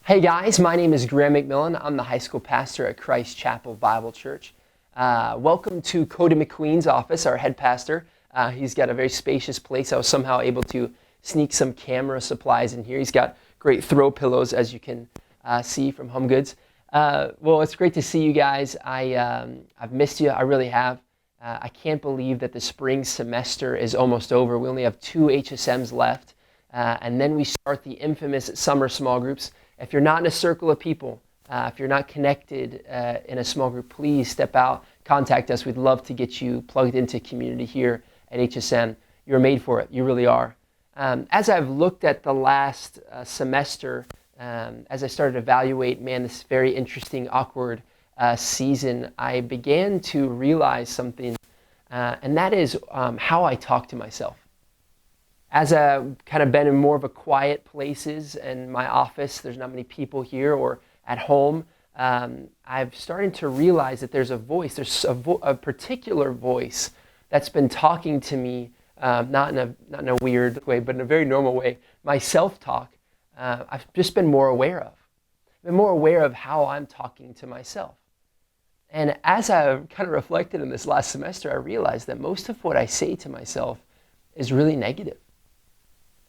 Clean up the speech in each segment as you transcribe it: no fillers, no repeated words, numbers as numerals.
Hey guys, my name is Graham McMillan. I'm the high school pastor at Christ Chapel Bible Church. Welcome to Cody McQueen's office, our head pastor. He's got a very spacious place. I was somehow able to sneak some camera supplies in here. He's got great throw pillows, as you can see from Home Goods. Well, it's great to see you guys. I've missed you. I really have. I can't believe that the spring semester is almost over. We only have 2 HSMs left, and then we start the infamous summer small groups. If you're not in a circle of people, if you're not connected in a small group, please step out, contact us. We'd love to get you plugged into community here at HSM. You're made for it. You really are. As I've looked at the last semester, as I started to evaluate, this very interesting, awkward season, I began to realize something, and that is how I talk to myself. As I've kind of been in more of a quiet places in my office, there's not many people here, or at home, I've started to realize that there's a voice, a particular voice that's been talking to me, not in a weird way, but in a very normal way. My self-talk, I've just been more aware of. I've been more aware of how I'm talking to myself. And as I've kind of reflected in this last semester, I realized that most of what I say to myself is really negative.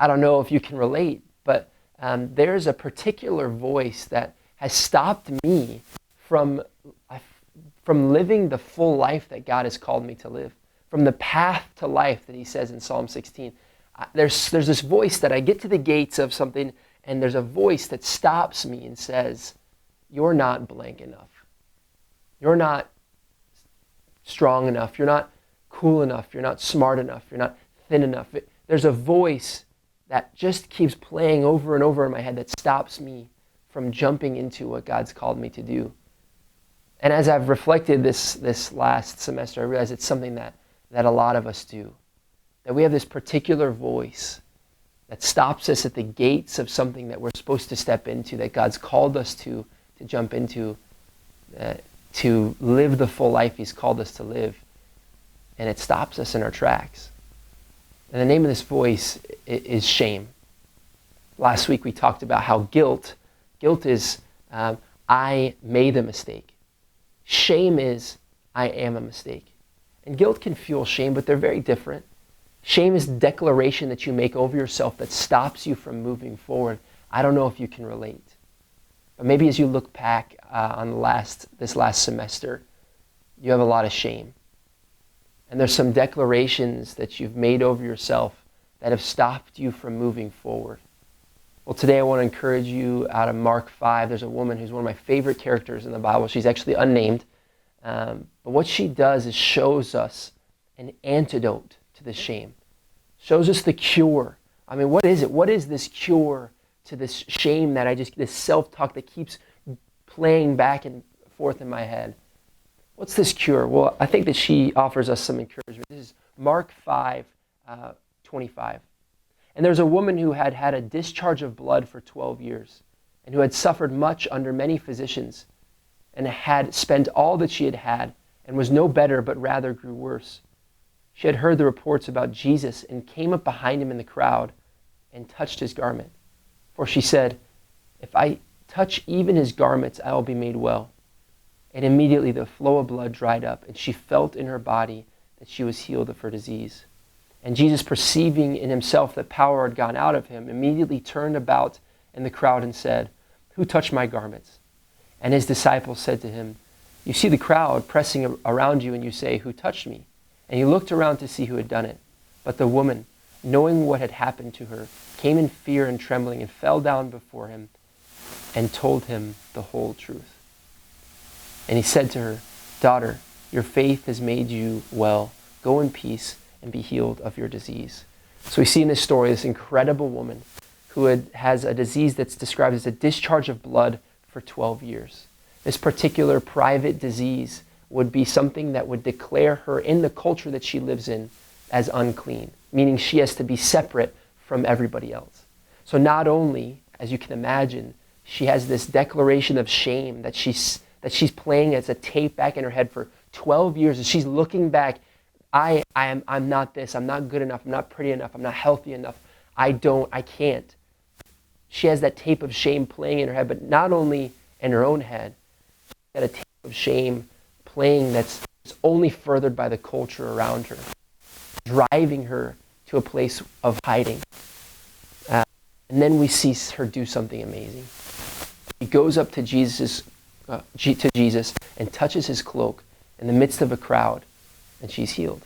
I don't know if you can relate, but there's a particular voice that has stopped me from living the full life that God has called me to live, from the path to life that he says in Psalm 16. There's this voice that I get to the gates of something, and there's a voice that stops me and says, you're not blank enough. You're not strong enough. You're not cool enough. You're not smart enough. You're not thin enough. There's a voice that just keeps playing over and over in my head that stops me from jumping into what God's called me to do. And as I've reflected this last semester, I realize it's something that a lot of us do. That we have this particular voice that stops us at the gates of something that we're supposed to step into, that God's called us to jump into, to live the full life he's called us to live. And it stops us in our tracks. And the name of this voice is shame. Last week we talked about how guilt is I made a mistake. Shame is I am a mistake. And guilt can fuel shame, but they're very different. Shame is the declaration that you make over yourself that stops you from moving forward. I don't know if you can relate. But maybe as you look back on this last semester, you have a lot of shame. And there's some declarations that you've made over yourself that have stopped you from moving forward. Well, today I want to encourage you out of Mark 5. There's a woman who's one of my favorite characters in the Bible. She's actually unnamed. But what she does is shows us an antidote to the shame. Shows us the cure. I mean, what is it? What is this cure to this shame this self-talk that keeps playing back and forth in my head? What's this cure? Well, I think that she offers us some encouragement. This is Mark 5:25. And there's a woman who had had a discharge of blood for 12 years and who had suffered much under many physicians and had spent all that she had and was no better but rather grew worse. She had heard the reports about Jesus and came up behind him in the crowd and touched his garment. For she said, if I touch even his garments, I will be made well. And immediately the flow of blood dried up, and she felt in her body that she was healed of her disease. And Jesus, perceiving in himself that power had gone out of him, immediately turned about in the crowd and said, who touched my garments? And his disciples said to him, you see the crowd pressing around you, and you say, who touched me? And he looked around to see who had done it. But the woman, knowing what had happened to her, came in fear and trembling and fell down before him and told him the whole truth. And he said to her, daughter, your faith has made you well. Go in peace and be healed of your disease. So we see in this story this incredible woman who has a disease that's described as a discharge of blood for 12 years. This particular private disease would be something that would declare her in the culture that she lives in as unclean, meaning she has to be separate from everybody else. So not only, as you can imagine, she has this declaration of shame that she's playing as a tape back in her head for 12 years, and she's looking back, I'm not this, I'm not good enough, I'm not pretty enough, I'm not healthy enough, I can't. She has that tape of shame playing in her head, but not only in her own head, she's got a tape of shame playing that's only furthered by the culture around her, driving her to a place of hiding. And then we see her do something amazing. She goes up to Jesus and touches his cloak in the midst of a crowd, and she's healed.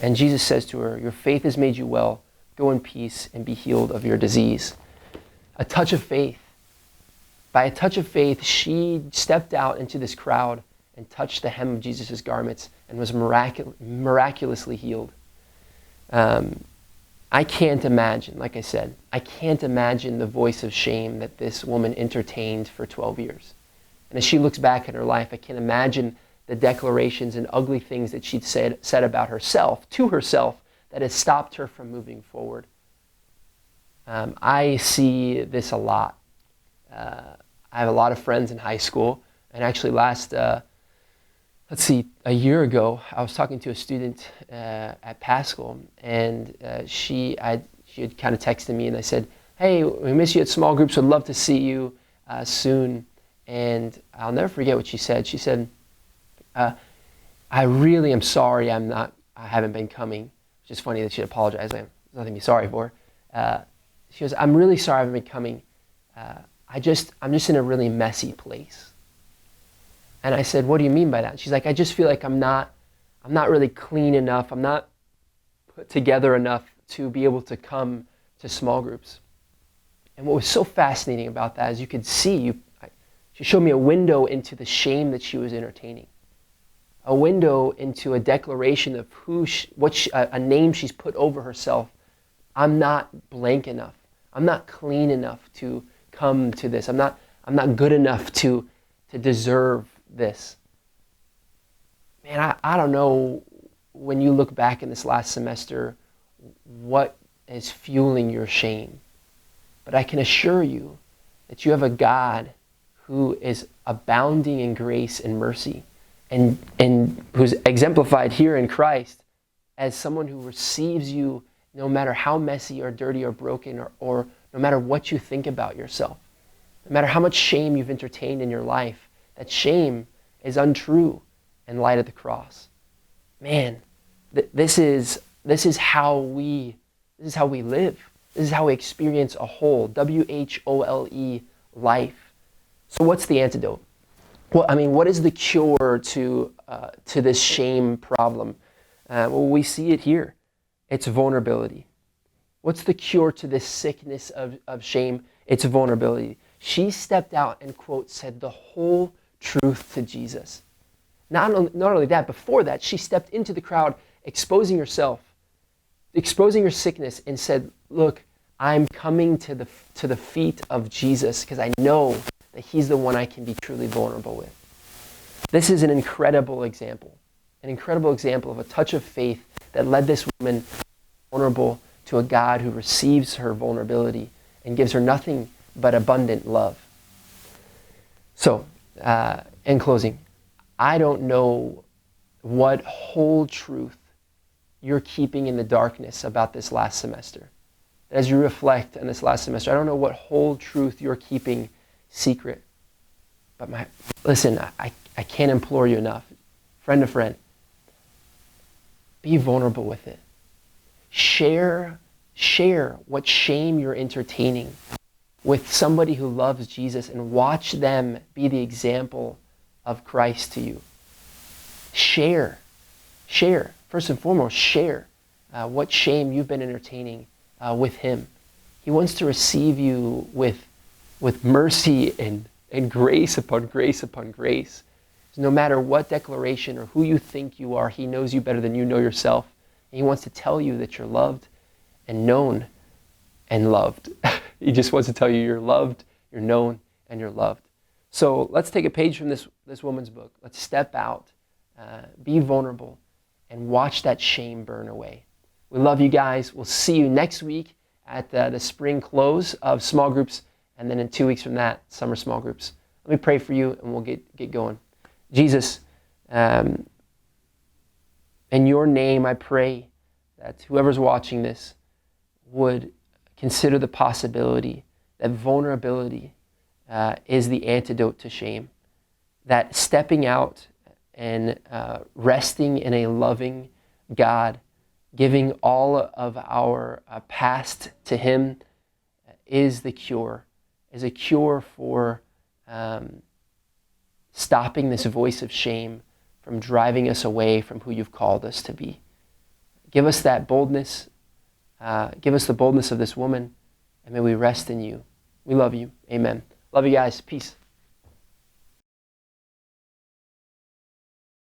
And Jesus says to her, "Your faith has made you well. Go in peace and be healed of your disease." A touch of faith. By a touch of faith, she stepped out into this crowd and touched the hem of Jesus' garments and was miraculously healed. I can't imagine, like I said, I can't imagine the voice of shame that this woman entertained for 12 years. And as she looks back at her life, I can't imagine the declarations and ugly things that she'd said about herself, to herself, that has stopped her from moving forward. I see this a lot. I have a lot of friends in high school, and actually a year ago, I was talking to a student at Paschal, and she had kind of texted me, and I said, "Hey, we miss you at small groups. Would love to see you soon." And I'll never forget what she said. She said, "I really am sorry I haven't been coming." Which is funny that she'd apologize. There's nothing to be sorry for. She goes, "I'm really sorry I haven't been coming. I'm just in a really messy place." And I said, "What do you mean by that?" She's like, "I just feel like I'm not really clean enough. I'm not put together enough to be able to come to small groups." And what was so fascinating about that is you could see, she showed me a window into the shame that she was entertaining. A window into a declaration of a name she's put over herself. I'm not blank enough. I'm not clean enough to come to this. I'm not good enough to deserve this. Man, I don't know, when you look back in this last semester, what is fueling your shame. But I can assure you that you have a God who is abounding in grace and mercy, and who's exemplified here in Christ as someone who receives you no matter how messy or dirty or broken or no matter what you think about yourself. No matter how much shame you've entertained in your life, that shame is untrue in light of the cross. Man, this is how we live. This is how we experience a whole, WHOLE, life. So what's the antidote? Well, what is the cure to this shame problem? Well, we see it here. It's vulnerability. What's the cure to this sickness of shame? It's vulnerability. She stepped out and, quote, said the whole truth to Jesus. Not only that, before that, she stepped into the crowd, exposing herself, exposing her sickness, and said, "Look, I'm coming to the feet of Jesus because I know that he's the one I can be truly vulnerable with." This is an incredible example of a touch of faith that led this woman vulnerable to a God who receives her vulnerability and gives her nothing but abundant love. So, in closing, I don't know what whole truth you're keeping in the darkness about this last semester. As you reflect on this last semester, I don't know what whole truth you're keeping secret. But listen, I can't implore you enough. Friend to friend, be vulnerable with it. Share what shame you're entertaining with somebody who loves Jesus and watch them be the example of Christ to you. Share. First and foremost, share what shame you've been entertaining with him. He wants to receive you with mercy and grace upon grace upon grace. So no matter what declaration or who you think you are, he knows you better than you know yourself. And he wants to tell you that you're loved and known and loved. He just wants to tell you you're loved, you're known, and you're loved. So let's take a page from this woman's book. Let's step out, be vulnerable, and watch that shame burn away. We love you guys. We'll see you next week at the spring close of small groups, and then in 2 weeks from that, summer small groups. Let me pray for you, and we'll get going. Jesus, in your name, I pray that whoever's watching this would consider the possibility that vulnerability is the antidote to shame, that stepping out and resting in a loving God, giving all of our past to Him is the cure, is a cure for stopping this voice of shame from driving us away from who you've called us to be. Give us that boldness. Give us the boldness of this woman, and may we rest in you. We love you. Amen. Love you guys. Peace.